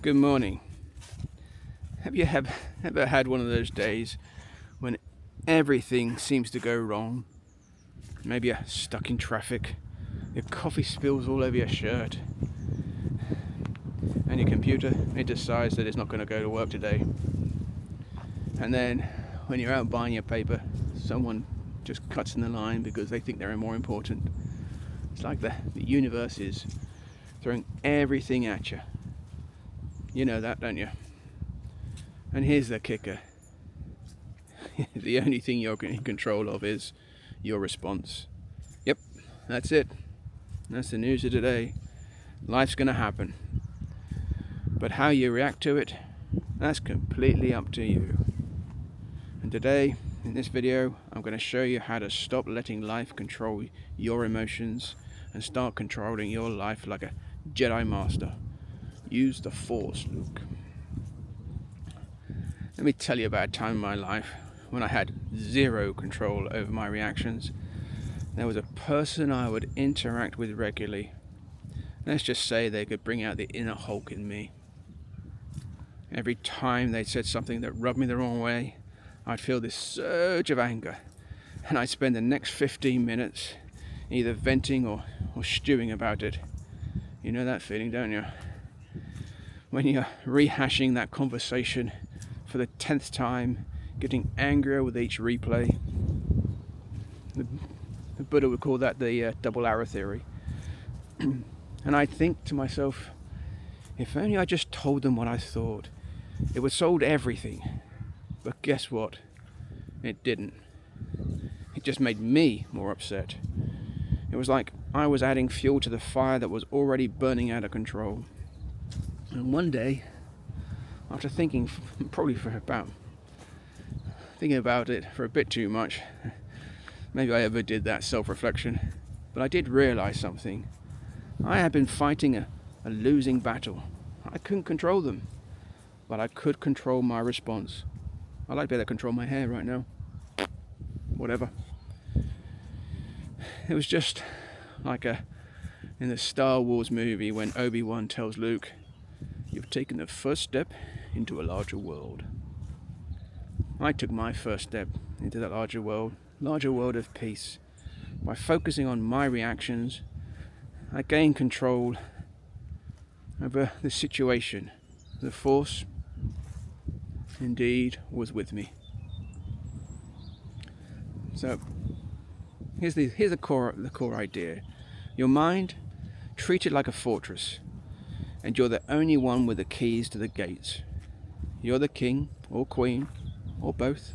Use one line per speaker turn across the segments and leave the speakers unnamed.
Good morning. Have you ever had one of those days when everything seems to go wrong? Maybe you're stuck in traffic, your coffee spills all over your shirt, and your computer, it decides that it's not going to go to work today. And then when you're out buying your paper, someone just cuts in the line because they think they're more important. It's like the universe is throwing everything at you. You know that, don't you? And here's the kicker. The only thing you're in control of is your response. Yep, that's it. That's the news of today. Life's going to happen. But how you react to it, that's completely up to you. And today, in this video, I'm going to show you how to stop letting life control your emotions and start controlling your life like a Jedi Master. Use the Force, Luke. Let me tell you about a time in my life when I had zero control over my reactions. There was a person I would interact with regularly. Let's just say they could bring out the inner Hulk in me. Every time they said something that rubbed me the wrong way, I'd feel this surge of anger, and I'd spend the next 15 minutes either venting or stewing about it. You know that feeling, don't you? When you're rehashing that conversation for the 10th time, getting angrier with each replay. The Buddha would call that the double arrow theory. And I think to myself, if only I just told them what I thought, it would solve everything. But guess what? It didn't. It just made me more upset. It was like I was adding fuel to the fire that was already burning out of control. And one day, after thinking about it for a bit too much, maybe I ever did that self-reflection, but I did realize something. I had been fighting a losing battle. I couldn't control them, but I could control my response. I'd like to be able to control my hair right now. Whatever. It was just like in the Star Wars movie when Obi-Wan tells Luke, "You've taken the first step into a larger world." I took my first step into that larger world of peace. By focusing on my reactions, I gained control over the situation. The Force, indeed, was with me. So, here's the core idea. Your mind, treat it like a fortress, and you're the only one with the keys to the gates. You're the king or queen, or both,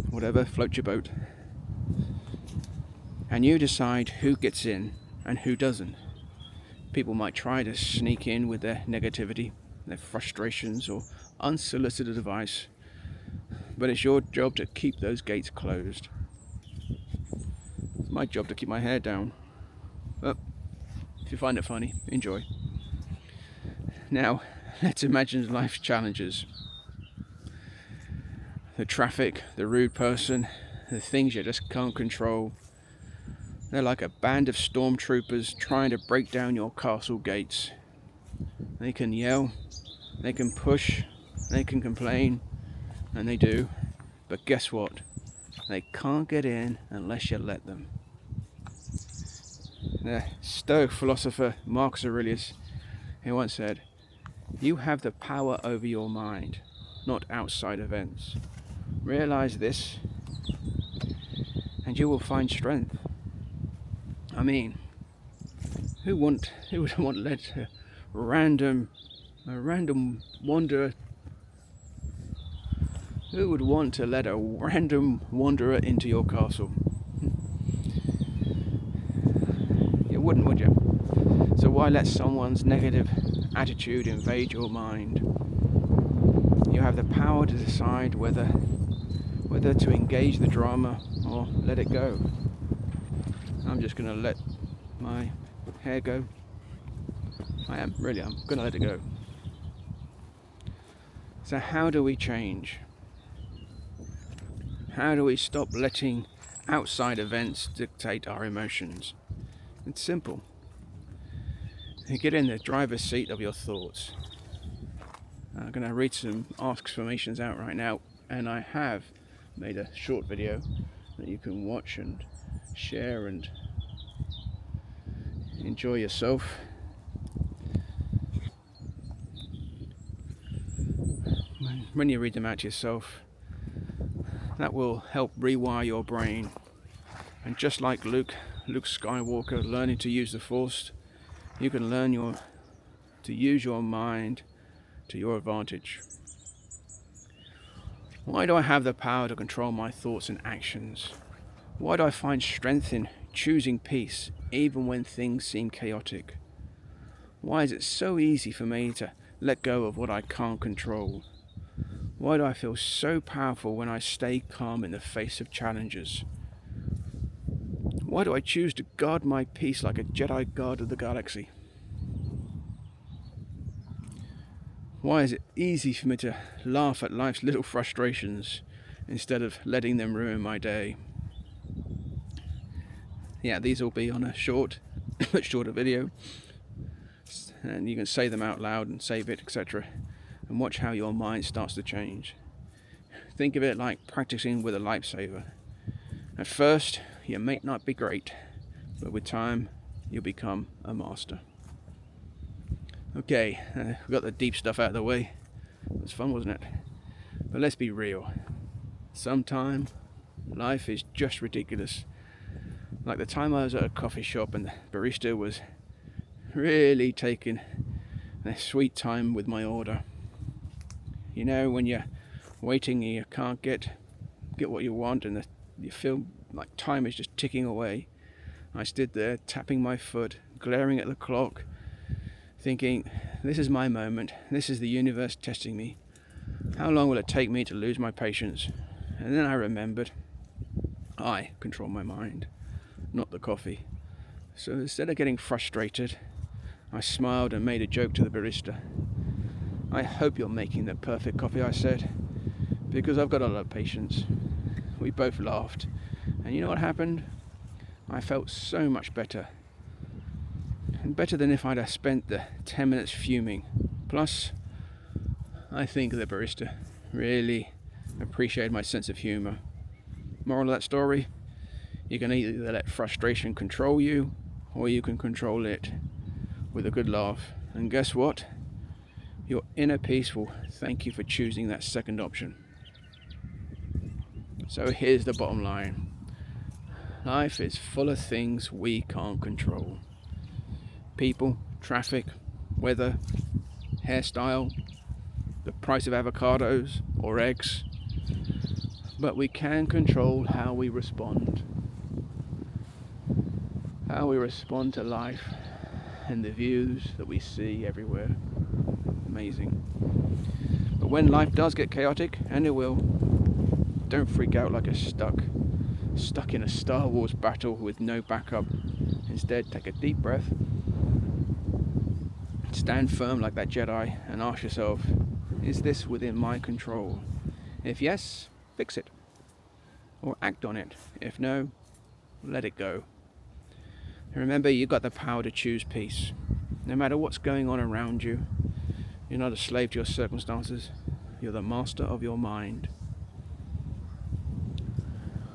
whatever floats your boat. And you decide who gets in and who doesn't. People might try to sneak in with their negativity, their frustrations, or unsolicited advice, but it's your job to keep those gates closed. It's my job to keep my hair down. But if you find it funny, enjoy. Now, let's imagine life's challenges. The traffic, the rude person, the things you just can't control. They're like a band of stormtroopers trying to break down your castle gates. They can yell, they can push, they can complain, and they do. But guess what? They can't get in unless you let them. The Stoic philosopher Marcus Aurelius, he once said, "You have the power over your mind, not outside events. Realize this, and you will find strength." I mean, who would want to let a random wanderer? Who would want to let a random wanderer into your castle? You wouldn't, would you? So why let someone's negative attitude invade your mind? You have the power to decide whether to engage the drama or let it go. I'm just going to let my hair go. I'm going to let it go. So how do we change? How do we stop letting outside events dictate our emotions? It's simple. You get in the driver's seat of your thoughts. I'm going to read some exclamations out right now, and I have made a short video that you can watch and share and enjoy yourself. When you read them out to yourself, that will help rewire your brain. And just like Luke Skywalker learning to use the Force, you can learn to use your mind to your advantage. Why do I have the power to control my thoughts and actions? Why do I find strength in choosing peace even when things seem chaotic? Why is it so easy for me to let go of what I can't control? Why do I feel so powerful when I stay calm in the face of challenges? Why do I choose to guard my peace like a Jedi guard of the galaxy? Why is it easy for me to laugh at life's little frustrations instead of letting them ruin my day? Yeah, these will be on a shorter video, and you can say them out loud and save it, etc. And watch how your mind starts to change. Think of it like practicing with a lightsaber. At first, you may not be great, but with time, you'll become a master. Okay, we got the deep stuff out of the way. It was fun, wasn't it? But let's be real. Sometimes life is just ridiculous. Like the time I was at a coffee shop and the barista was really taking a sweet time with my order. You know, when you're waiting and you can't get what you want, and you feel like time is just ticking away. I stood there tapping my foot, glaring at the clock, thinking, this is my moment, this is the universe testing me. How long will it take me to lose my patience? And then I remembered, I control my mind, not the coffee. So instead of getting frustrated, I smiled and made a joke to the barista. I hope you're making the perfect coffee, I said, because I've got a lot of patience. We both laughed, and you know what happened? I felt so much better. And better than if I'd have spent the 10 minutes fuming. Plus, I think the barista really appreciated my sense of humour. Moral of that story? You can either let frustration control you, or you can control it with a good laugh. And guess what? Your inner peace will thank you for choosing that second option. So here's the bottom line. Life is full of things we can't control. People, traffic, weather, hairstyle, the price of avocados or eggs. But we can control how we respond. How we respond to life and the views that we see everywhere. Amazing. But when life does get chaotic, and it will, don't freak out like a stuck in a Star Wars battle with no backup. Instead, take a deep breath, stand firm like that Jedi, and ask yourself, is this within my control? If yes, fix it, or act on it. If no, let it go. And remember, you've got the power to choose peace. No matter what's going on around you, you're not a slave to your circumstances. You're the master of your mind.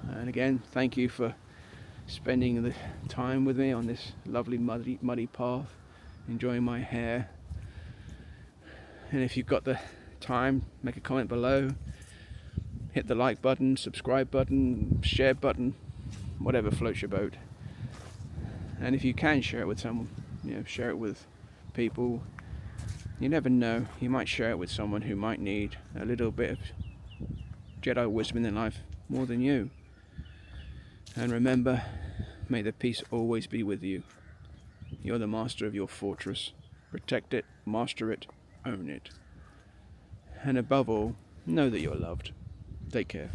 And again, thank you for spending the time with me on this lovely muddy path, enjoying my hair. And if you've got the time, make a comment below, hit the like button, subscribe button, share button, whatever floats your boat. And if you can share it with someone, share it with people. You never know, you might share it with someone who might need a little bit of Jedi wisdom in their life more than you. And remember, may the peace always be with you. You're the master of your fortress. Protect it, master it, own it. And above all, know that you're loved. Take care.